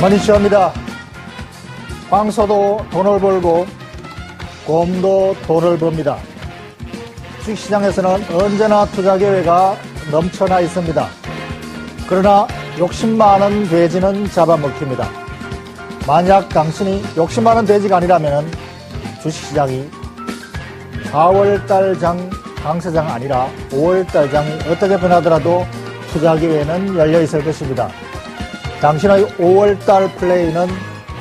머니쇼입니다. 황소도 돈을 벌고 곰도 돈을 법니다. 주식시장에서는 언제나 투자 기회가 넘쳐나 있습니다. 그러나 욕심 많은 돼지는 잡아먹힙니다. 만약 당신이 욕심 많은 돼지가 아니라면 주식시장이 4월달 장 강세장 아니라 5월달 장이 어떻게 변하더라도 투자 기회는 열려 있을 것입니다. 당신의 5월달 플레이는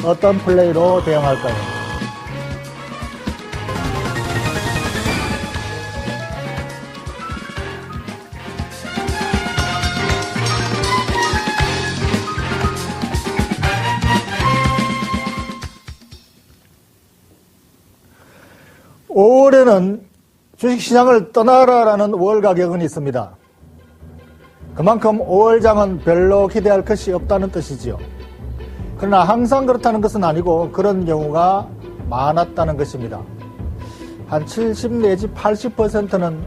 어떤 플레이로 대응할까요? 올해는 주식시장을 떠나라라는 5월 가격은 있습니다. 그만큼 5월장은 별로 기대할 것이 없다는 뜻이지요. 그러나 항상 그렇다는 것은 아니고 그런 경우가 많았다는 것입니다. 한 70 내지 80%는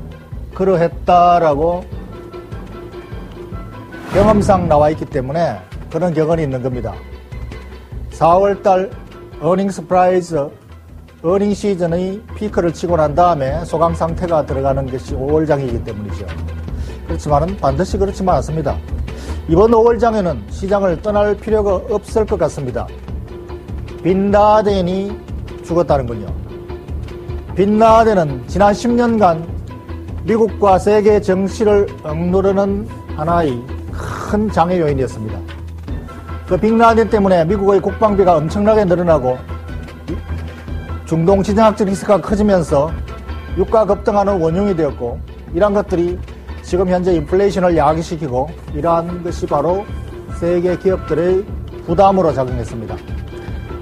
그러했다라고 경험상 나와 있기 때문에 그런 격언이 있는 겁니다. 4월달 어닝 서프라이즈, 어닝 시즌의 피크를 치고 난 다음에 소강 상태가 들어가는 것이 5월장이기 때문이죠. 그렇지만은 반드시 그렇지만 않습니다. 이번 5월장에는 시장을 떠날 필요가 없을 것 같습니다. 빈라덴이 죽었다는군요. 빈라덴은 지난 10년간 미국과 세계 정치를 억누르는 하나의 큰 장애 요인이었습니다. 그 빈라덴 때문에 미국의 국방비가 엄청나게 늘어나고 중동 지정학적 리스크가 커지면서 유가 급등하는 원흉이 되었고, 이러한 것들이 지금 현재 인플레이션을 야기시키고 이러한 것이 바로 세계 기업들의 부담으로 작용했습니다.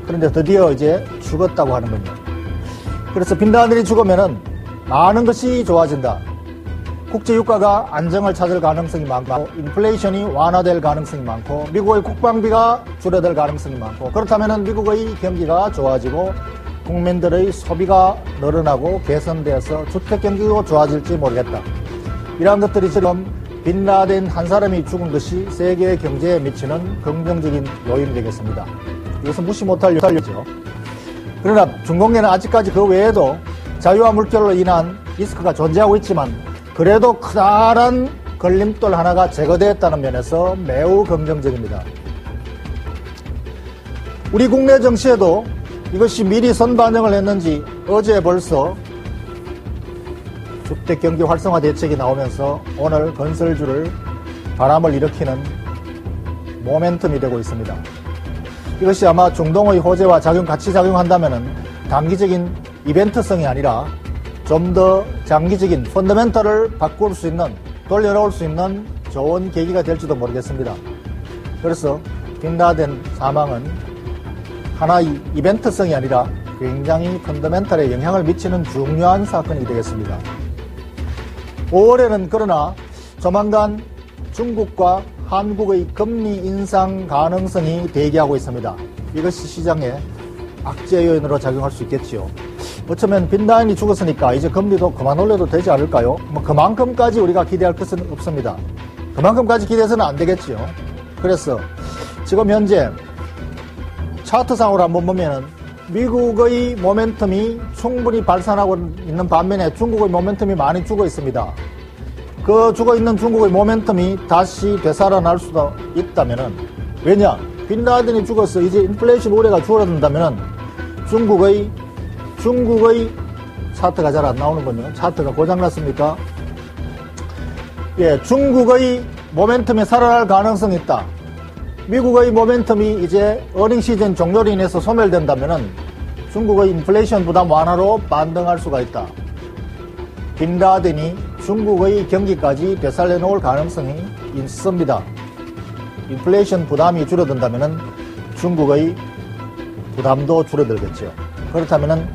그런데 드디어 이제 죽었다고 하는군요. 그래서 빈라덴이 죽으면은 많은 것이 좋아진다. 국제 유가가 안정을 찾을 가능성이 많고, 인플레이션이 완화될 가능성이 많고, 미국의 국방비가 줄어들 가능성이 많고, 그렇다면은 미국의 경기가 좋아지고 국민들의 소비가 늘어나고 개선되어서 주택 경기도 좋아질지 모르겠다. 이러한 것들이 지금 빈라덴 한 사람이 죽은 것이 세계 경제에 미치는 긍정적인 요인이 되겠습니다. 이것은 무시 못할 요소죠. 그러나 중공계는 아직까지 그 외에도 자유화 물결로 인한 리스크가 존재하고 있지만 그래도 커다란 걸림돌 하나가 제거되었다는 면에서 매우 긍정적입니다. 우리 국내 정치에도 이것이 미리 선반영을 했는지 어제 벌써 주택경기 활성화 대책이 나오면서 오늘 건설주를 바람을 일으키는 모멘텀이 되고 있습니다. 이것이 아마 중동의 호재와 같이 작용한다면 단기적인 이벤트성이 아니라 좀 더 장기적인 펀더멘털을 바꿀 수 있는, 돌려놓을 수 있는 좋은 계기가 될지도 모르겠습니다. 그래서 빈라덴 사망은 하나의 이벤트성이 아니라 굉장히 펀더멘털에 영향을 미치는 중요한 사건이 되겠습니다. 5월에는 그러나 조만간 중국과 한국의 금리 인상 가능성이 대기하고 있습니다. 이것이 시장에 악재 요인으로 작용할 수 있겠지요. 어쩌면 빈라덴이 죽었으니까 이제 금리도 그만 올려도 되지 않을까요? 그만큼까지 우리가 기대할 것은 없습니다. 그만큼까지 기대해서는 안 되겠지요. 그래서 지금 현재 차트상으로 한번 보면은 미국의 모멘텀이 충분히 발산하고 있는 반면에 중국의 모멘텀이 많이 죽어 있습니다. 그 죽어 있는 중국의 모멘텀이 다시 되살아날 수도 있다면은, 왜냐? 빈라덴이 죽어서 이제 인플레이션 우려가 줄어든다면은 중국의 차트가 잘 안 나오는군요. 차트가 고장났습니까? 예, 중국의 모멘텀이 살아날 가능성이 있다. 미국의 모멘텀이 이제 어닝 시즌 종료로 인해서 소멸된다면은 중국의 인플레이션 부담 완화로 반등할 수가 있다. 빈라덴이 중국의 경기까지 되살려 놓을 가능성이 있습니다. 인플레이션 부담이 줄어든다면은 중국의 부담도 줄어들겠죠. 그렇다면은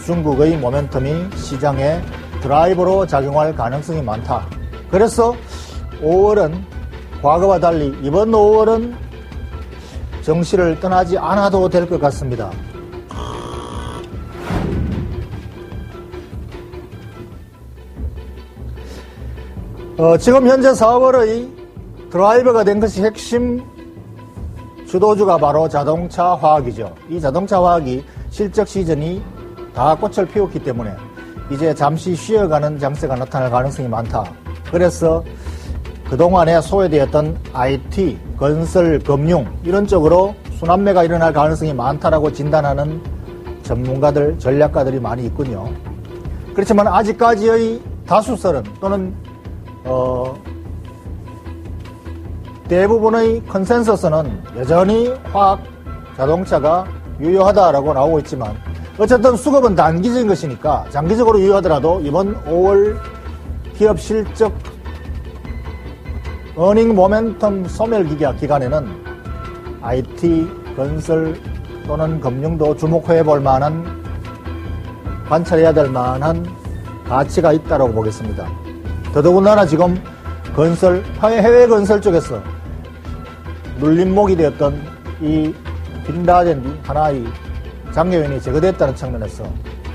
중국의 모멘텀이 시장에 드라이버로 작용할 가능성이 많다. 그래서 5월은 과거와 달리 이번 5월은 정시를 떠나지 않아도 될 것 같습니다. 지금 현재 4월의 드라이버가 된 것이 핵심 주도주가 바로 자동차 화학이죠. 이 자동차 화학이 실적 시즌이 다 꽃을 피웠기 때문에 이제 잠시 쉬어가는 장세가 나타날 가능성이 많다. 그래서 그동안에 소외되었던 IT, 건설, 금융 이런 쪽으로 순환매가 일어날 가능성이 많다라고 진단하는 전문가들, 전략가들이 많이 있군요. 그렇지만 아직까지의 다수설은 또는 대부분의 컨센서스는 여전히 화학, 자동차가 유효하다라고 나오고 있지만 어쨌든 수급은 단기적인 것이니까 장기적으로 유효하더라도 이번 5월 기업 실적 어닝 모멘텀 소멸 기간에는 IT, 건설 또는 금융도 주목해 볼 만한, 관찰해야 될 만한 가치가 있다고 보겠습니다. 더더군다나 지금 건설, 해외 건설 쪽에서 눌림목이 되었던 이 빈라덴이 하나의 장려인이 제거됐다는 측면에서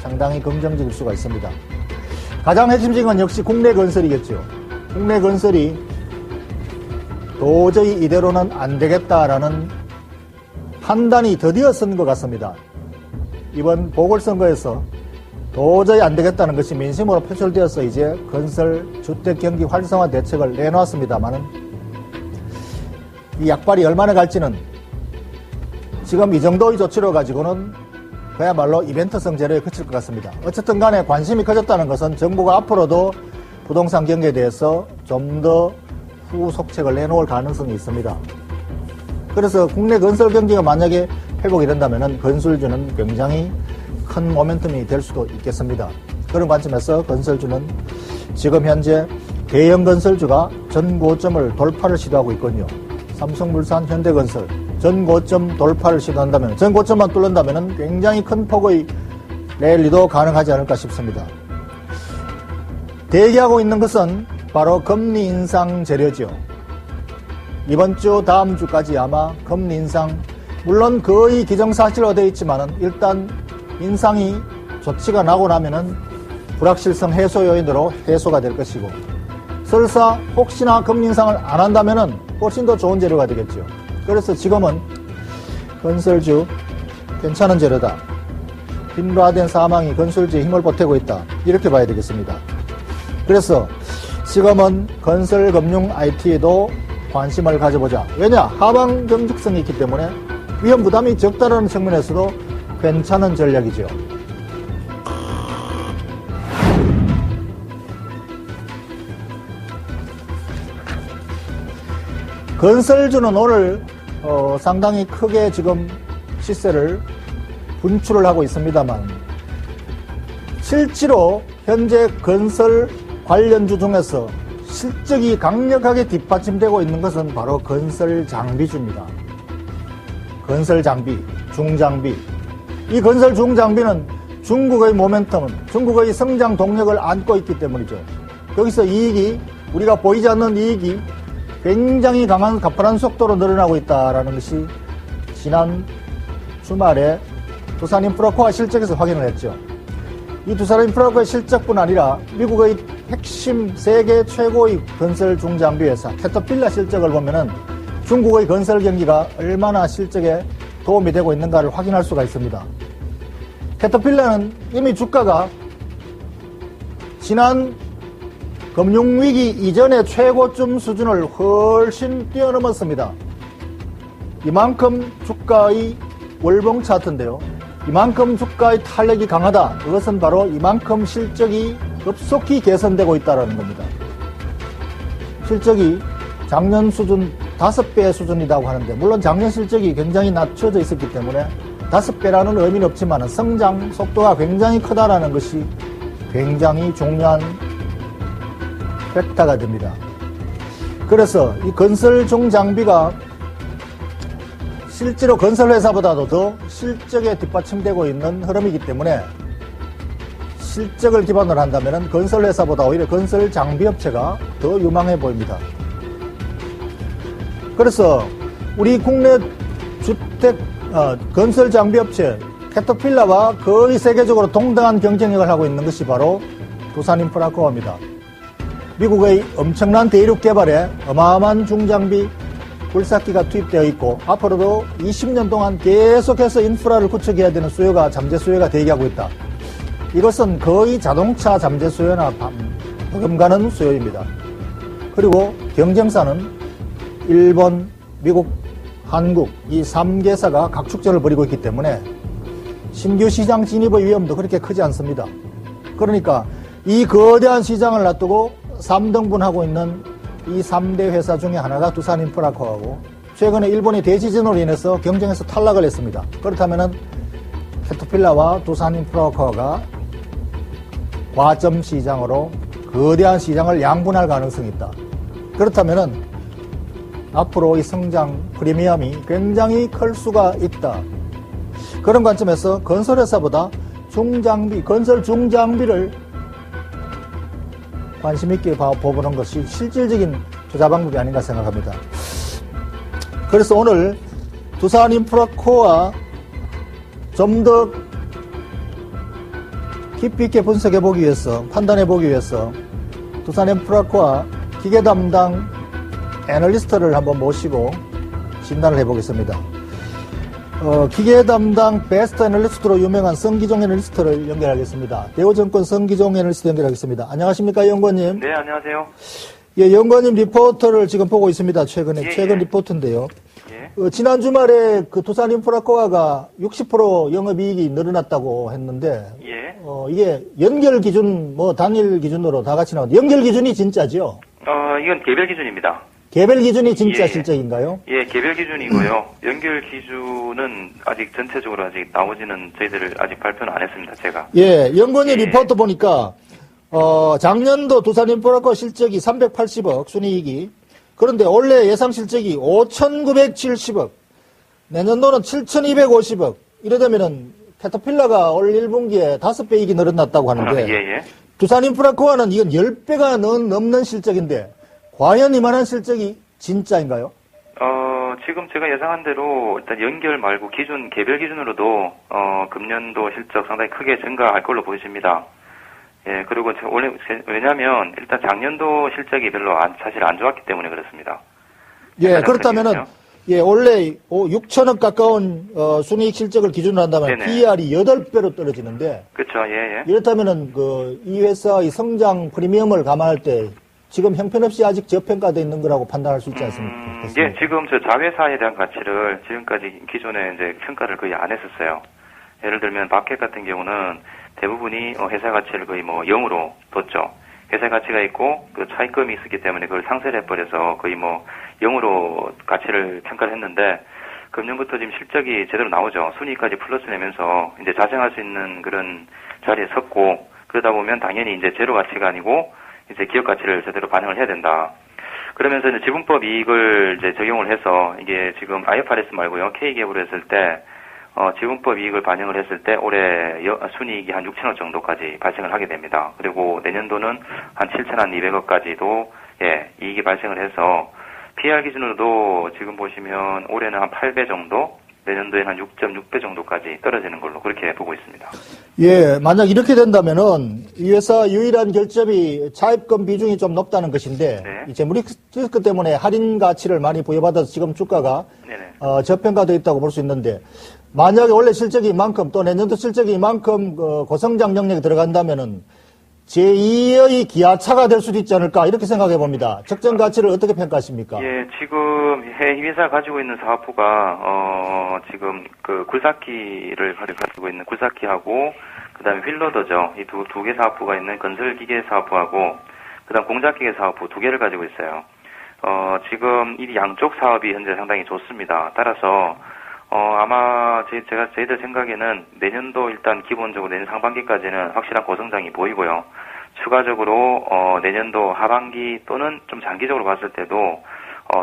상당히 긍정적일 수가 있습니다. 가장 핵심적인 건 역시 국내 건설이겠죠. 국내 건설이 도저히 이대로는 안 되겠다라는 판단이 드디어 쓴 것 같습니다. 이번 보궐선거에서 도저히 안 되겠다는 것이 민심으로 표출되어서 이제 건설, 주택 경기 활성화 대책을 내놓았습니다만은 이 약발이 얼마나 갈지는 지금 이 정도의 조치로 가지고는 그야말로 이벤트성 재료에 그칠 것 같습니다. 어쨌든 간에 관심이 커졌다는 것은 정부가 앞으로도 부동산 경기에 대해서 좀 더 후속책을 내놓을 가능성이 있습니다. 그래서 국내 건설 경기가 만약에 회복이 된다면 건설주는 굉장히 큰 모멘텀이 될 수도 있겠습니다. 그런 관점에서 건설주는 지금 현재 대형 건설주가 전고점을 돌파를 시도하고 있거든요. 삼성물산, 현대건설 전고점 돌파를 시도한다면, 전고점만 뚫는다면 굉장히 큰 폭의 랠리도 가능하지 않을까 싶습니다. 대기하고 있는 것은 바로 금리 인상 재료죠. 이번 주, 다음 주까지 아마 금리 인상, 물론 거의 기정사실화되어 있지만은 일단 인상이 조치가 나고 나면은 불확실성 해소 요인으로 해소가 될 것이고, 설사 혹시나 금리 인상을 안 한다면은 훨씬 더 좋은 재료가 되겠죠. 그래서 지금은 건설주 괜찮은 재료다. 빈라덴 사망이 건설주에 힘을 보태고 있다. 이렇게 봐야 되겠습니다. 그래서 지금은 건설, 금융, IT에도 관심을 가져보자. 왜냐? 하방 경직성이 있기 때문에 위험 부담이 적다라는 측면에서도 괜찮은 전략이죠. 건설주는 오늘 상당히 크게 지금 시세를 분출을 하고 있습니다만, 실제로 현재 건설 관련주 중에서 실적이 강력하게 뒷받침되고 있는 것은 바로 건설 장비주입니다. 건설 장비, 중장비. 이 건설 중장비는 중국의 모멘텀은, 중국의 성장 동력을 안고 있기 때문이죠. 거기서 이익이, 우리가 보이지 않는 이익이 굉장히 강한 가파른 속도로 늘어나고 있다는 것이 지난 주말에 두산인프라코아 실적에서 확인을 했죠. 이 두산인프라코아의 실적뿐 아니라 미국의 핵심 세계 최고의 건설 중장비 회사 캐터필러 실적을 보면은 중국의 건설 경기가 얼마나 실적에 도움이 되고 있는가를 확인할 수가 있습니다. 캐터필러는 이미 주가가 지난 금융위기 이전의 최고점 수준을 훨씬 뛰어넘었습니다. 이만큼 주가의 월봉 차트인데요. 이만큼 주가의 탄력이 강하다. 그것은 바로 이만큼 실적이 급속히 개선되고 있다는 겁니다. 실적이 작년 수준 5배 수준이라고 하는데, 물론 작년 실적이 굉장히 낮춰져 있었기 때문에 5배라는 의미는 없지만 성장 속도가 굉장히 크다라는 것이 굉장히 중요한 팩터가 됩니다. 그래서 이 건설 중장비가 실제로 건설회사보다도 더 실적에 뒷받침되고 있는 흐름이기 때문에 실적을 기반으로 한다면 건설회사보다 오히려 건설 장비업체가 더 유망해 보입니다. 그래서 우리 국내 주택 건설 장비업체 캐터필러와 거의 세계적으로 동등한 경쟁력을 하고 있는 것이 바로 두산인프라코아입니다. 미국의 엄청난 대륙 개발에 어마어마한 중장비 굴삭기가 투입되어 있고 앞으로도 20년 동안 계속해서 인프라를 구축해야 되는 수요가 잠재 수요가 대기하고 있다. 이것은 거의 자동차 잠재 수요나 버금가는 수요입니다. 그리고 경쟁사는 일본, 미국, 한국 이 3개사가 각축전을 벌이고 있기 때문에 신규 시장 진입의 위험도 그렇게 크지 않습니다. 그러니까 이 거대한 시장을 놔두고 3등분하고 있는 이 3대 회사 중에 하나가 두산인프라코어하고 최근에 일본의 대지진으로 인해서 경쟁에서 탈락을 했습니다. 그렇다면 캐터필라와 두산인프라코어가 과점 시장으로 거대한 시장을 양분할 가능성이 있다. 그렇다면 앞으로 이 성장 프리미엄이 굉장히 클 수가 있다. 그런 관점에서 건설회사보다 건설 중장비를 관심 있게 보는 것이 실질적인 투자 방법이 아닌가 생각합니다. 그래서 오늘 두산인프라코어와 좀 더 깊이 있게 분석해 보기 위해서, 판단해 보기 위해서 두산인프라코어 기계 담당 애널리스트를 한번 모시고 진단을 해보겠습니다. 기계 담당 베스트 애널리스트로 유명한 성기종 애널리스트를 연결하겠습니다. 대우증권 성기종 애널리스트 연결하겠습니다. 안녕하십니까, 연구원님? 네, 안녕하세요. 예, 연구원님 리포트를 지금 보고 있습니다. 최근 리포트인데요. 예. 지난 주말에 그 두산인프라코어가 60% 영업이익이 늘어났다고 했는데, 예. 이게 연결 기준, 단일 기준으로 다 같이 나오는데, 연결 기준이 진짜죠? 이건 개별 기준입니다. 개별 기준이 진짜 실적인가요? 예, 개별 기준이고요. 연결 기준은 아직 전체적으로 아직 나오지는 저희들 아직 발표는 안 했습니다, 제가. 예, 연구원님 리포트 보니까, 작년도 두산인프라코어 실적이 380억, 순이익이. 그런데 올해 예상 실적이 5,970억, 내년도는 7,250억. 이러다면은 캐터필라가 올 1분기에 5배 이익이 늘어났다고 하는데, 예. 두산인프라코어는 이건 10배가 넘는 실적인데, 과연 이만한 실적이 진짜인가요? 지금 제가 예상한 대로 일단 연결 말고 개별 기준으로도 금년도 실적 상당히 크게 증가할 걸로 보여집니다. 예, 그리고 왜냐면 일단 작년도 실적이 별로 사실 안 좋았기 때문에 그렇습니다. 예, 그렇다면은 원래 6천억 가까운 순이익 실적을 기준으로 한다면 네네. PER이 8배로 떨어지는데, 그렇죠. 예. 이렇다면은 이 회사의 성장 프리미엄을 감안할 때 지금 형편없이 아직 저평가되어 있는 거라고 판단할 수 있지 않습니까? 예, 지금 저 자회사에 대한 가치를 지금까지 기존에 이제 평가를 거의 안 했었어요. 예를 들면 마켓 같은 경우는 대부분이 회사 가치를 거의 0으로 뒀죠. 회사 가치가 있고 그 차익금이 있었기 때문에 그걸 상쇄를 해버려서 거의 0으로 가치를 평가를 했는데, 금년부터 지금 실적이 제대로 나오죠. 순이익까지 플러스 내면서 이제 자생할 수 있는 그런 자리에 섰고, 그러다 보면 당연히 이제 제로 가치가 아니고 이제 기업 가치를 제대로 반영을 해야 된다. 그러면서 이제 지분법 이익을 이제 적용을 해서, 이게 지금 IFRS 말고요, K기업으로 했을 때 지분법 이익을 반영을 했을 때 올해 순이익이 한 6천억 정도까지 발생을 하게 됩니다. 그리고 내년도는 한 7,200억까지도 이익이 발생을 해서 PER 기준으로도 지금 보시면 올해는 한 8배 정도, 내년도에는 한 6.6배 정도까지 떨어지는 걸로 그렇게 보고 있습니다. 예, 만약 이렇게 된다면은 이 회사 유일한 결점이 차입금 비중이 좀 높다는 것인데, 이 재무리스크 때문에 할인 가치를 많이 부여받아서 지금 주가가 저평가되어 있다고 볼 수 있는데, 만약에 원래 실적이 이만큼 또 내년도 실적이 이만큼 고성장 영역에 들어간다면은 제2의 기아차가 될 수도 있지 않을까, 이렇게 생각해 봅니다. 적정 가치를 어떻게 평가하십니까? 예, 지금 이 회사가 가지고 있는 사업부가 지금 그 굴삭기를 가지고 있는 굴삭기하고 그다음에 휠로더죠. 이 두 개 사업부가 있는 건설기계 사업부하고 그다음 공작기계 사업부 두 개를 가지고 있어요. 지금 이 양쪽 사업이 현재 상당히 좋습니다. 따라서 아마 저희들 생각에는 내년도 일단 기본적으로 내년 상반기까지는 확실한 고성장이 보이고요. 추가적으로 내년도 하반기 또는 좀 장기적으로 봤을 때도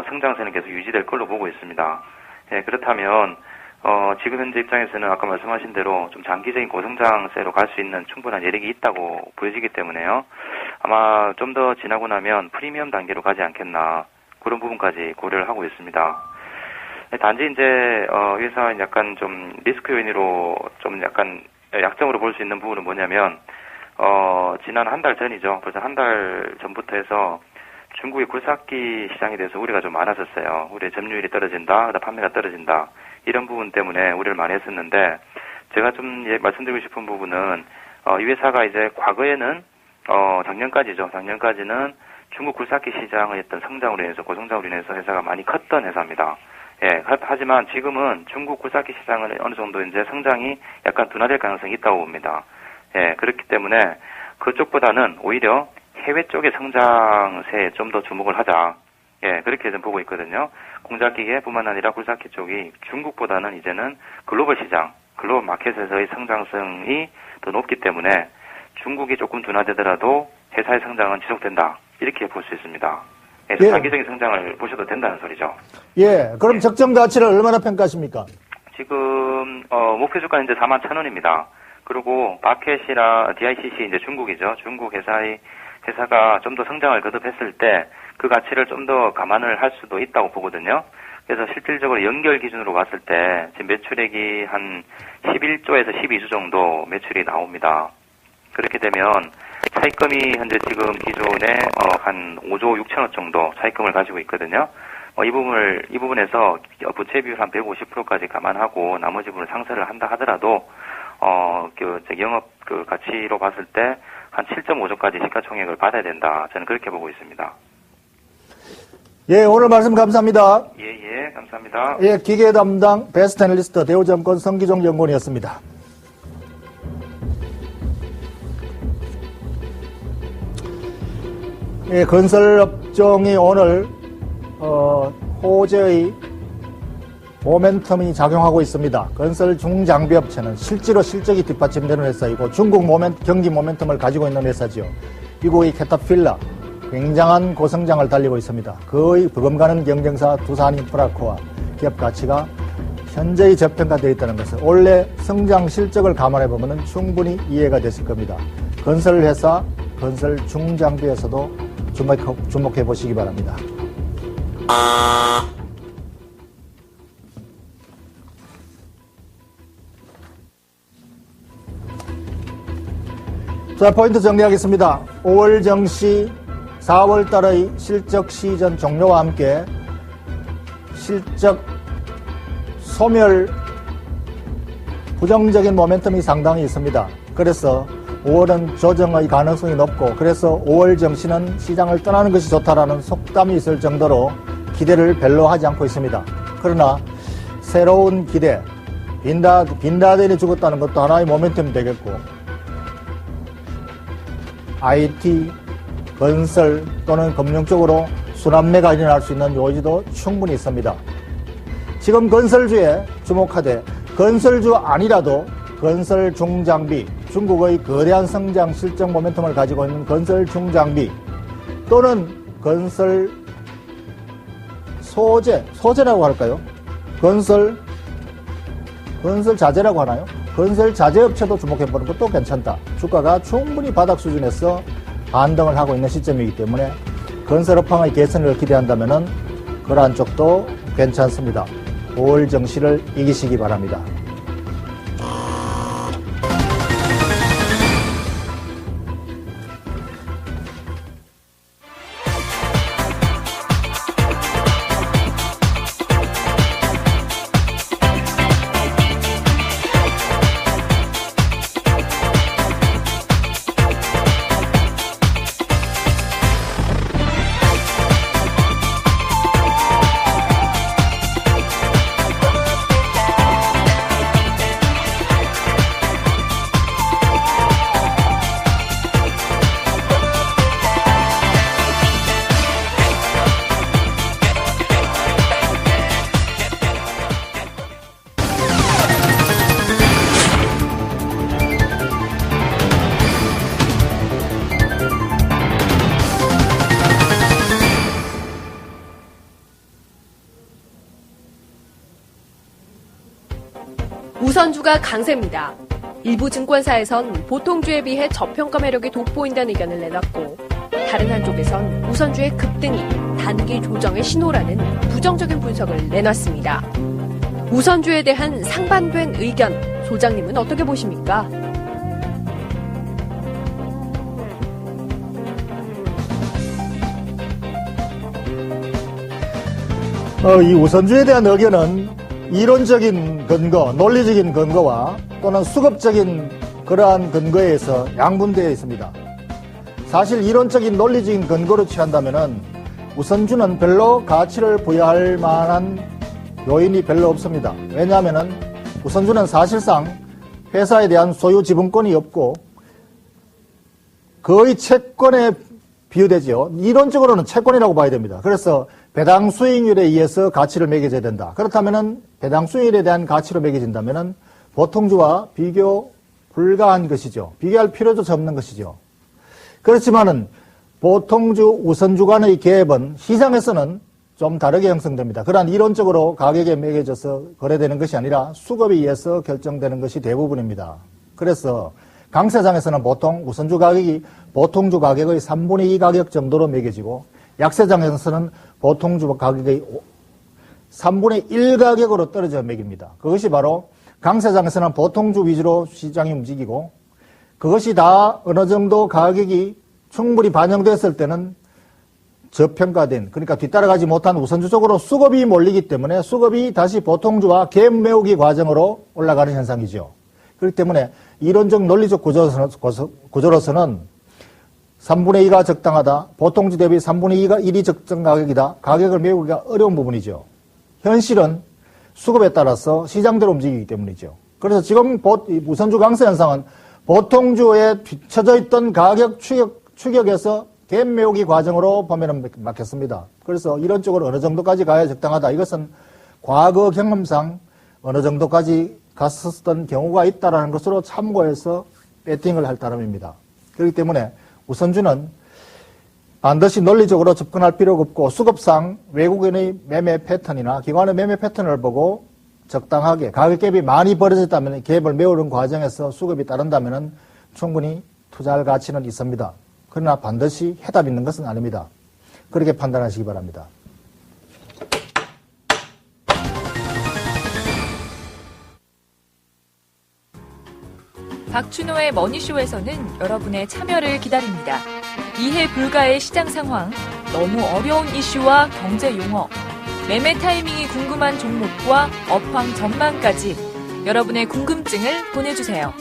성장세는 계속 유지될 걸로 보고 있습니다. 예, 그렇다면 지금 현재 입장에서는 아까 말씀하신 대로 좀 장기적인 고성장세로 갈 수 있는 충분한 여력이 있다고 보여지기 때문에요. 아마 좀 더 지나고 나면 프리미엄 단계로 가지 않겠나, 그런 부분까지 고려를 하고 있습니다. 단지 이제 회사 약간 좀 리스크 요인으로 좀 약간 약점으로 볼 수 있는 부분은 뭐냐면 지난 한 달 전이죠. 벌써 한 달 전부터 해서 중국의 굴삭기 시장에 대해서 우려가 좀 많았었어요. 우리의 점유율이 떨어진다, 판매가 떨어진다, 이런 부분 때문에 우려를 많이 했었는데, 제가 좀 말씀드리고 싶은 부분은, 이 회사가 이제 과거에는, 작년까지는 중국 굴삭기 시장의 어떤 성장으로 인해서, 고성장으로 인해서 회사가 많이 컸던 회사입니다. 예, 하지만 지금은 중국 굴삭기 시장은 어느 정도 이제 성장이 약간 둔화될 가능성이 있다고 봅니다. 예, 그렇기 때문에 그쪽보다는 오히려 해외 쪽의 성장세에 좀 더 주목을 하자. 예, 그렇게 좀 보고 있거든요. 공작기계뿐만 아니라 굴삭기 쪽이 중국보다는 이제는 글로벌 시장, 글로벌 마켓에서의 성장성이 더 높기 때문에 중국이 조금 둔화되더라도 회사의 성장은 지속된다. 이렇게 볼 수 있습니다. 그래서 예. 장기적인 성장을 보셔도 된다는 소리죠. 예, 그럼 적정 가치를 얼마나 평가하십니까? 지금 목표 주가는 이제 41,000원입니다. 그리고 마켓이라 DICC 이제 중국이죠. 중국 회사가 좀 더 성장을 거듭했을 때 그 가치를 좀 더 감안을 할 수도 있다고 보거든요. 그래서 실질적으로 연결 기준으로 봤을 때 지금 매출액이 한 11조에서 12조 정도 매출이 나옵니다. 그렇게 되면 차입금이 현재 지금 기존에 한 5조 6천억 정도 차입금을 가지고 있거든요. 이 부분에서 부채 비율 한 150%까지 감안하고 나머지 부분을 상세를 한다 하더라도 영업 가치로 봤을 때 한 7.5조까지 시가총액을 받아야 된다. 저는 그렇게 보고 있습니다. 예, 오늘 말씀 감사합니다. 예, 감사합니다. 예, 기계 담당 베스트 애널리스트 대우증권 성기종 연구원이었습니다. 예, 건설업종이 오늘 호재의 모멘텀이 작용하고 있습니다. 건설 중장비업체는 실제로 실적이 뒷받침되는 회사이고 중국 경기 모멘텀을 가지고 있는 회사지요. 미국의 캐터필러 굉장한 고성장을 달리고 있습니다. 거의 버금가는 경쟁사 두산인프라코와 기업 가치가 현재의 저평가되어 있다는 것을 올해 성장 실적을 감안해보면 충분히 이해가 됐을 겁니다. 건설회사, 건설 중장비에서도 주목해 보시기 바랍니다. 자, 포인트 정리하겠습니다. 5월 정시 4월 달의 실적 시전 종료와 함께 실적 소멸 부정적인 모멘텀이 상당히 있습니다. 그래서 5월은 조정의 가능성이 높고 그래서 5월 정시는 시장을 떠나는 것이 좋다라는 속담이 있을 정도로 기대를 별로 하지 않고 있습니다. 그러나 새로운 기대, 빈라덴이 죽었다는 것도 하나의 모멘텀이 되겠고 IT, 건설 또는 금융 쪽으로 순환매가 일어날 수 있는 요지도 충분히 있습니다. 지금 건설주에 주목하되 건설주 아니라도 건설 중장비, 중국의 거대한 성장 실적 모멘텀을 가지고 있는 건설 중장비 또는 건설 소재라고 할까요? 건설 자재라고 하나요? 건설 자재 업체도 주목해보는 것도 괜찮다. 주가가 충분히 바닥 수준에서 반등을 하고 있는 시점이기 때문에 건설 업황의 개선을 기대한다면 그러한 쪽도 괜찮습니다. 5월 정시를 이기시기 바랍니다. 우선주가 강세입니다. 일부 증권사에선 보통주에 비해 저평가 매력이 돋보인다는 의견을 내놨고 다른 한쪽에선 우선주의 급등이 단기 조정의 신호라는 부정적인 분석을 내놨습니다. 우선주에 대한 상반된 의견, 소장님은 어떻게 보십니까? 이 우선주에 대한 의견은 이론적인 근거, 논리적인 근거와 또는 수급적인 그러한 근거에 의해서 양분되어 있습니다. 사실 이론적인 논리적인 근거로 취한다면은 우선주는 별로 가치를 부여할 만한 요인이 별로 없습니다. 왜냐하면은 우선주는 사실상 회사에 대한 소유 지분권이 없고 거의 채권에 비유되죠. 이론적으로는 채권이라고 봐야 됩니다. 그래서 배당 수익률에 의해서 가치를 매겨져야 된다. 그렇다면은 배당 수익률에 대한 가치로 매겨진다면은 보통주와 비교 불가한 것이죠. 비교할 필요조차 없는 것이죠. 그렇지만은 보통주, 우선주 간의 갭은 시장에서는 좀 다르게 형성됩니다. 그러한 이론적으로 가격에 매겨져서 거래되는 것이 아니라 수급에 의해서 결정되는 것이 대부분입니다. 그래서 강세장에서는 보통 우선주 가격이 보통주 가격의 3분의 2 가격 정도로 매겨지고 약세장에서는 보통주 가격의 3분의 1 가격으로 떨어져 매깁니다. 그것이 바로 강세장에서는 보통주 위주로 시장이 움직이고 그것이 다 어느 정도 가격이 충분히 반영됐을 때는 저평가된, 그러니까 뒤따라가지 못한 우선주 쪽으로 수급이 몰리기 때문에 수급이 다시 보통주와 갭 메우기 과정으로 올라가는 현상이죠. 그렇기 때문에 이론적 논리적 구조로서는 3분의 2가 적당하다, 보통주 대비 3분의 2가 1이 적정 가격이다, 가격을 메우기가 어려운 부분이죠. 현실은 수급에 따라서 시장대로 움직이기 때문이죠. 그래서 지금 우선주 강세 현상은 보통주에 뒤쳐져 있던 가격 추격에서 갭 메우기 과정으로 보면은 맞겠습니다. 그래서 이런 쪽으로 어느 정도까지 가야 적당하다. 이것은 과거 경험상 어느 정도까지 갔었던 경우가 있다라는 것으로 참고해서 배팅을 할 따름입니다. 그렇기 때문에 우선주는 반드시 논리적으로 접근할 필요가 없고 수급상 외국인의 매매 패턴이나 기관의 매매 패턴을 보고 적당하게 가격 갭이 많이 벌어졌다면 갭을 메우는 과정에서 수급이 따른다면 충분히 투자할 가치는 있습니다. 그러나 반드시 해답이 있는 것은 아닙니다. 그렇게 판단하시기 바랍니다. 박준호의 머니쇼에서는 여러분의 참여를 기다립니다. 이해 불가의 시장 상황, 너무 어려운 이슈와 경제 용어, 매매 타이밍이 궁금한 종목과 업황 전망까지 여러분의 궁금증을 보내주세요.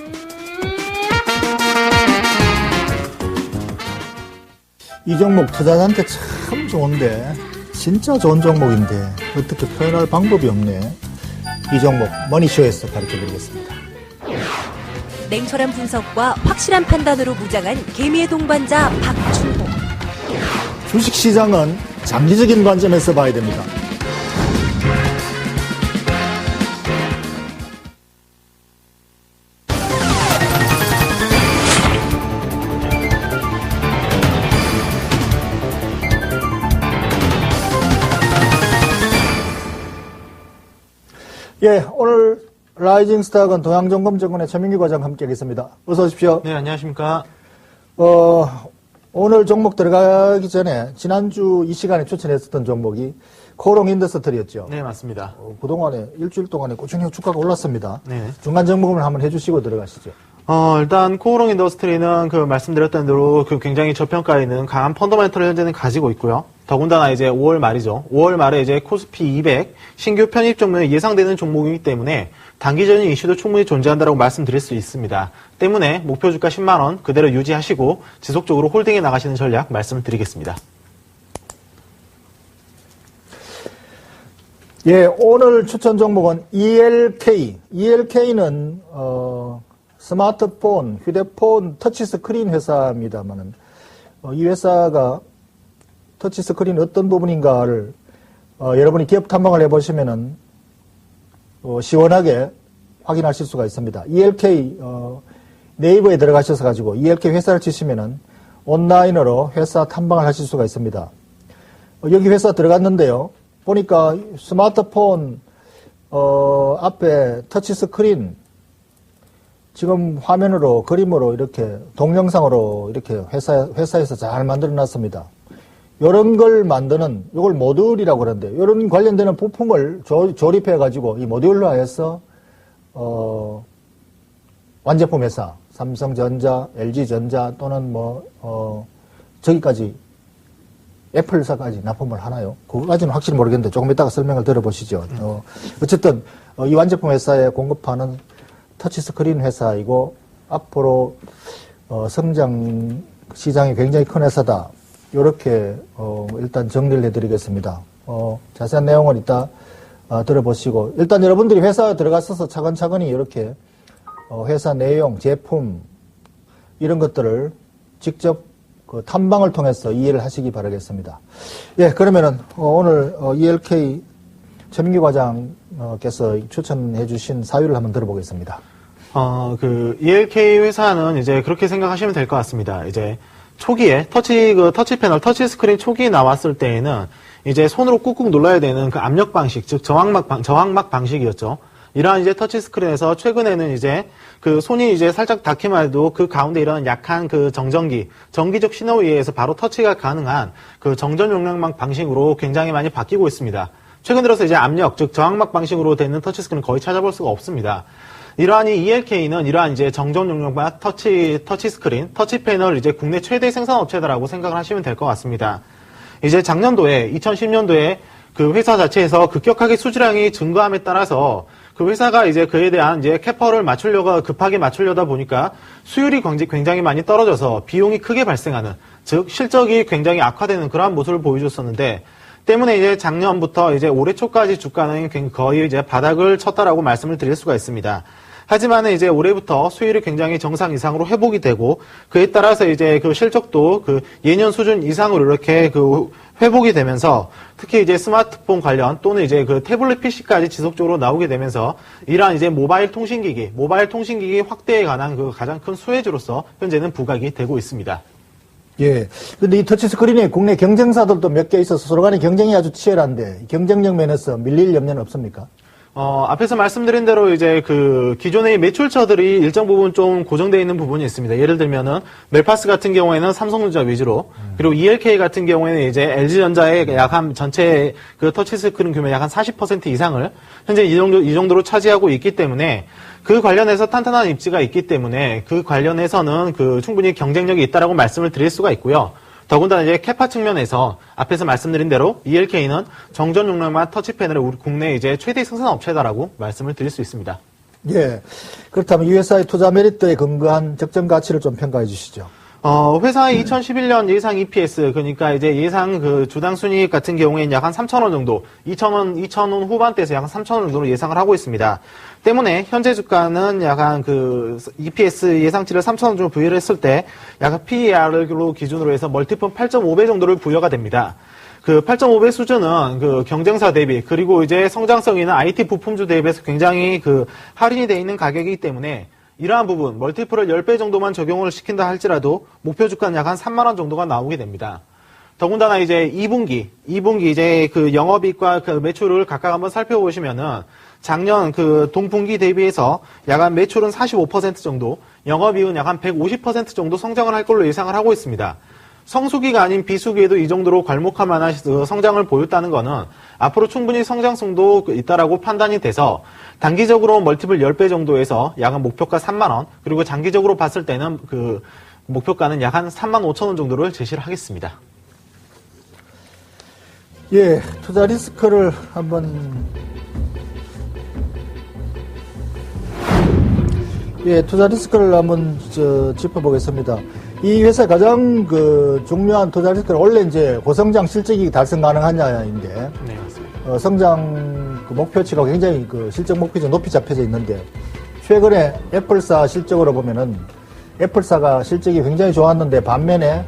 이 종목 투자자한테 참 좋은데 진짜 좋은 종목인데 어떻게 표현할 방법이 없네. 이 종목 머니쇼에서 가르쳐드리겠습니다. 냉철한 분석과 확실한 판단으로 무장한 개미의 동반자 박준호. 주식시장은 장기적인 관점에서 봐야 됩니다. 예, 오늘 라이징 스탁은 동양정금증권의 최민규 과장 함께 하겠습니다. 어서 오십시오. 네, 안녕하십니까. 오늘 종목 들어가기 전에 지난주 이 시간에 추천했었던 종목이 코롱 인더스트리였죠. 네, 맞습니다. 그동안에 일주일 동안에 꾸준히 주가가 올랐습니다. 네. 중간 점검을 한번 해주시고 들어가시죠. 일단 코오롱 인더스트리는 말씀드렸던 대로 굉장히 저평가에 있는 강한 펀더멘털을 현재는 가지고 있고요. 더군다나 이제 5월 말이죠. 5월 말에 이제 코스피 200 신규 편입 종목이 예상되는 종목이기 때문에 단기적인 이슈도 충분히 존재한다고 말씀드릴 수 있습니다. 때문에 목표 주가 10만 원 그대로 유지하시고 지속적으로 홀딩해 나가시는 전략 말씀드리겠습니다. 예, 오늘 추천 종목은 ELK. ELK는 스마트폰, 휴대폰 터치스크린 회사입니다만은 이 회사가 터치스크린 어떤 부분인가를 여러분이 기업 탐방을 해보시면은 시원하게 확인하실 수가 있습니다. ELK 네이버에 들어가셔서 가지고 ELK 회사를 치시면은 온라인으로 회사 탐방을 하실 수가 있습니다. 여기 회사 들어갔는데요. 보니까 스마트폰 앞에 터치스크린 지금 화면으로 그림으로 이렇게 동영상으로 이렇게 회사에서 잘 만들어 놨습니다. 이런 걸 만드는 이걸 모듈이라고 그러는데 이런 관련되는 부품을 조립해 가지고 이 모듈화해서 완제품 회사 삼성전자, LG전자 또는 저기까지 애플사까지 납품을 하나요? 그거까지는 확실히 모르겠는데 조금 이따가 설명을 들어보시죠. 어쨌든 이 완제품 회사에 공급하는 터치스크린 회사이고 앞으로 성장 시장이 굉장히 큰 회사다. 이렇게 일단 정리를 해드리겠습니다. 자세한 내용은 이따 들어보시고 일단 여러분들이 회사에 들어가셔서 차근차근히 이렇게 회사 내용, 제품 이런 것들을 직접 그 탐방을 통해서 이해를 하시기 바라겠습니다. 예, 그러면은 오늘 ELK 최민규 과장께서 추천해 주신 사유를 한번 들어보겠습니다. 그 ELK 회사는 이제 그렇게 생각하시면 될 것 같습니다. 이제 초기에 터치 패널, 터치 스크린 초기에 나왔을 때에는 이제 손으로 꾹꾹 눌러야 되는 그 압력 방식, 즉 저항막 방식이었죠. 이러한 이제 터치 스크린에서 최근에는 이제 그 손이 이제 살짝 닿기만 해도 그 가운데 이런 약한 그 전기적 신호에 의해서 바로 터치가 가능한 그 정전 용량막 방식으로 굉장히 많이 바뀌고 있습니다. 최근 들어서 이제 압력, 즉 저항막 방식으로 되는 터치 스크린 거의 찾아볼 수가 없습니다. 이러한 이 ELK는 이러한 이제 정전 용량막 터치 스크린, 터치 패널 이제 국내 최대 생산 업체다라고 생각을 하시면 될 것 같습니다. 이제 작년도에 2010년도에 그 회사 자체에서 급격하게 수주량이 증가함에 따라서 그 회사가 이제 그에 대한 이제 캐퍼를 급하게 맞추려다 보니까 수율이 굉장히 많이 떨어져서 비용이 크게 발생하는, 즉 실적이 굉장히 악화되는 그러한 모습을 보여줬었는데, 때문에 이제 작년부터 이제 올해 초까지 주가는 거의 이제 바닥을 쳤다라고 말씀을 드릴 수가 있습니다. 하지만 이제 올해부터 수율이 굉장히 정상 이상으로 회복이 되고, 그에 따라서 이제 그 실적도 그 예년 수준 이상으로 이렇게 그 회복이 되면서, 특히 이제 스마트폰 관련 또는 이제 그 태블릿 PC까지 지속적으로 나오게 되면서 이러한 이제 모바일 통신기기 확대에 관한 그 가장 큰 수혜주로서 현재는 부각이 되고 있습니다. 예. 근데 이 터치스크린에 국내 경쟁사들도 몇 개 있어서 서로 간의 경쟁이 아주 치열한데 경쟁력 면에서 밀릴 염려는 없습니까? 앞에서 말씀드린 대로 이제 그 기존의 매출처들이 일정 부분 좀 고정되어 있는 부분이 있습니다. 예를 들면은 멜파스 같은 경우에는 삼성전자 위주로, 그리고 ELK 같은 경우에는 이제 LG전자의 약 한 전체 그 터치스크린 규모 약 한 40% 이상을 현재 이 정도로 차지하고 있기 때문에 그 관련해서 탄탄한 입지가 있기 때문에 그 관련해서는 그 충분히 경쟁력이 있다라고 말씀을 드릴 수가 있고요. 더군다나 이제 캐파 측면에서 앞에서 말씀드린 대로 ELK는 정전 용량만 터치 패널의 우리 국내 이제 최대 생산 업체다라고 말씀을 드릴 수 있습니다. 예. 그렇다면 이 회사의 투자 메리트에 근거한 적정 가치를 좀 평가해 주시죠. 회사의 2011년 예상 EPS, 그러니까 이제 예상 그 주당 순이익 같은 경우에는 약 한 3,000원 정도, 2,000원 후반대에서 약 한 3,000원 정도로 예상을 하고 있습니다. 때문에 현재 주가는 약간 그 EPS 예상치를 3,000원 정도 부여를 했을 때 약간 PER로 기준으로 해서 멀티플 8.5배 정도를 부여가 됩니다. 그 8.5배 수준은 그 경쟁사 대비, 그리고 이제 성장성 있는 IT 부품주 대비해서 굉장히 그 할인이 되어 있는 가격이기 때문에 이러한 부분, 멀티플을 10배 정도만 적용을 시킨다 할지라도 목표 주가는 약 한 3만원 정도가 나오게 됩니다. 더군다나 이제 2분기 이제 그 영업이익과 그 매출을 각각 한번 살펴보시면은 작년 그 동분기 대비해서 약 한 매출은 45% 정도, 영업이익은 약 한 150% 정도 성장을 할 걸로 예상을 하고 있습니다. 성수기가 아닌 비수기에도 이 정도로 괄목할 만한 성장을 보였다는 것은 앞으로 충분히 성장성도 있다라고 판단이 돼서 단기적으로 멀티플 10배 정도에서 약 한 목표가 3만원, 그리고 장기적으로 봤을 때는 그 목표가는 약 한 3만 5천원 정도를 제시를 하겠습니다. 예, 투자 리스크를 한번 짚어보겠습니다. 이 회사의 가장 그 중요한 투자 리스크는 원래 이제 고성장 실적이 달성 가능하냐인데, 네, 맞습니다. 성장 그 목표치가 굉장히 그 실적 목표치 높이 잡혀져 있는데, 최근에 애플사 실적으로 보면은 애플사가 실적이 굉장히 좋았는데 반면에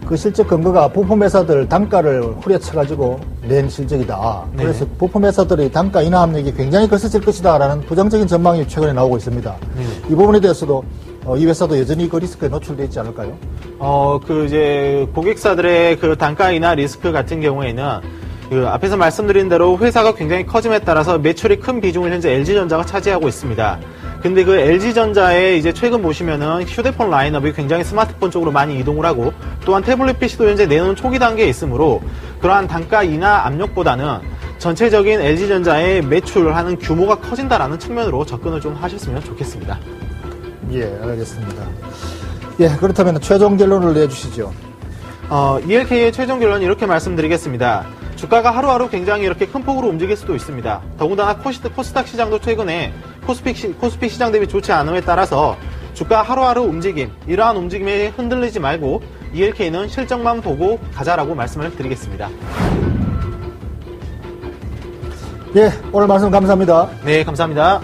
그 실적 근거가 부품 회사들 단가를 후려쳐가지고 낸 실적이다. 네. 그래서 부품 회사들의 단가 인하 압력이 굉장히 거세질 것이다라는 부정적인 전망이 최근에 나오고 있습니다. 네. 이 부분에 대해서도 이 회사도 여전히 그 리스크에 노출되어 있지 않을까요? 그 이제 고객사들의 그 단가 인하 리스크 같은 경우에는 그 앞에서 말씀드린 대로 회사가 굉장히 커짐에 따라서 매출의 큰 비중을 현재 LG전자가 차지하고 있습니다. 근데 그 LG전자의 이제 최근 보시면은 휴대폰 라인업이 굉장히 스마트폰 쪽으로 많이 이동을 하고, 또한 태블릿 PC도 현재 내놓은 초기 단계에 있으므로 그러한 단가 인하 압력보다는 전체적인 LG전자의 매출하는 규모가 커진다라는 측면으로 접근을 좀 하셨으면 좋겠습니다. 예, 알겠습니다. 예, 그렇다면 최종 결론을 내주시죠. ELK의 최종 결론은 이렇게 말씀드리겠습니다. 주가가 하루하루 굉장히 이렇게 큰 폭으로 움직일 수도 있습니다. 더군다나 코스닥 시장도 최근에 코스피 시장 대비 좋지 않음에 따라서 주가 하루하루 움직임, 이러한 움직임에 흔들리지 말고 ELK는 실적만 보고 가자라고 말씀을 드리겠습니다. 예, 오늘 말씀 감사합니다. 네, 감사합니다.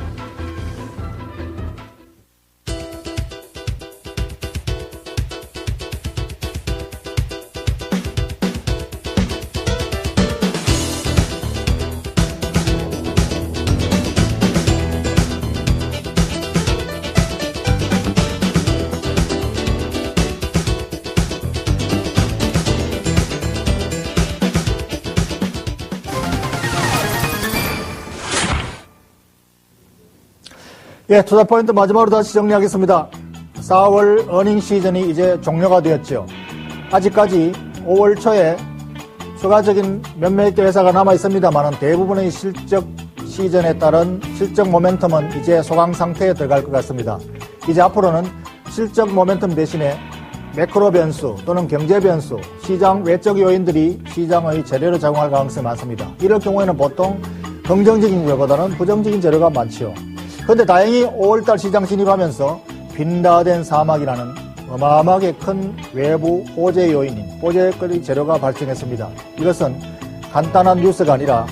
예, 투자 포인트 마지막으로 다시 정리하겠습니다. 4월 어닝 시즌이 이제 종료가 되었죠. 아직까지 5월 초에 추가적인 몇몇 개 회사가 남아 있습니다만 대부분의 실적 시즌에 따른 실적 모멘텀은 이제 소강 상태에 들어갈 것 같습니다. 이제 앞으로는 실적 모멘텀 대신에 매크로 변수 또는 경제 변수, 시장 외적 요인들이 시장의 재료로 작용할 가능성이 많습니다. 이럴 경우에는 보통 긍정적인 것보다는 부정적인 재료가 많지요. 그런데 다행히 5월달 시장 진입하면서 빈다된 사막이라는 어마어마하게 큰 외부 호재 요인인 호재거리 재료가 발생했습니다. 이것은 간단한 뉴스가 아니라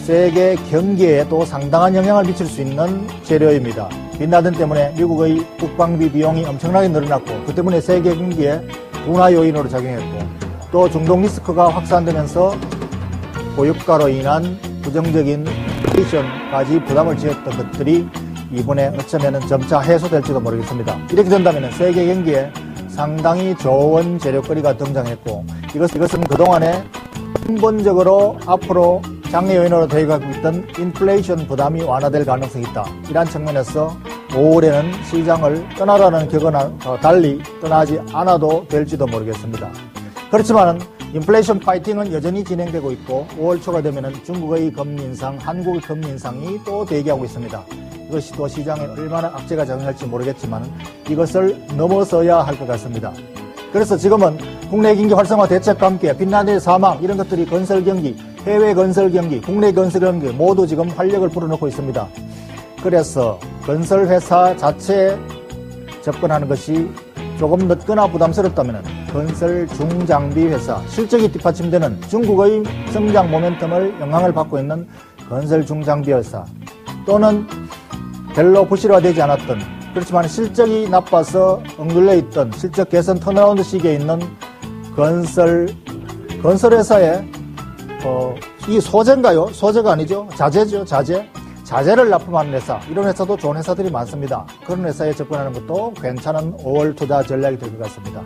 세계 경기에도 상당한 영향을 미칠 수 있는 재료입니다. 빈라든 때문에 미국의 국방비 비용이 엄청나게 늘어났고 그 때문에 세계 경기에 둔화 요인으로 작용했고 또 중동 리스크가 확산되면서 고유가로 인한 부정적인 인플레이션까지 부담을 지었던 것들이 이번에 어쩌면 점차 해소될지도 모르겠습니다. 이렇게 된다면 세계 경기에 상당히 좋은 재료거리가 등장했고 이것은 그동안에 근본적으로 앞으로 장애 요인으로 대입하고 있던 인플레이션 부담이 완화될 가능성이 있다. 이러한 측면에서 5월에는 시장을 떠나라는 격언과 달리 떠나지 않아도 될지도 모르겠습니다. 그렇지만 인플레이션 파이팅은 여전히 진행되고 있고 5월 초가 되면 중국의 금리 인상, 한국의 금리 인상이 또 대기하고 있습니다. 이것이 또 시장에 얼마나 악재가 작용할지 모르겠지만 이것을 넘어서야 할 것 같습니다. 그래서 지금은 국내 경기 활성화 대책과 함께 빈란의 사망 이런 것들이 건설 경기, 해외 건설 경기, 국내 건설 경기 모두 지금 활력을 불어넣고 있습니다. 그래서 건설 회사 자체에 접근하는 것이 조금 늦거나 부담스럽다면 건설 중장비 회사, 실적이 뒷받침되는 중국의 성장 모멘텀을 영향을 받고 있는 건설 중장비 회사 또는 별로 부실화되지 않았던 그렇지만 실적이 나빠서 엉글려 있던 실적 개선 턴어라운드 시기에 있는 건설 회사에 이 소재인가요? 소재가 아니죠. 자재죠. 자재를 납품하는 회사, 이런 회사도 좋은 회사들이 많습니다. 그런 회사에 접근하는 것도 괜찮은 5월 투자 전략이 될 것 같습니다.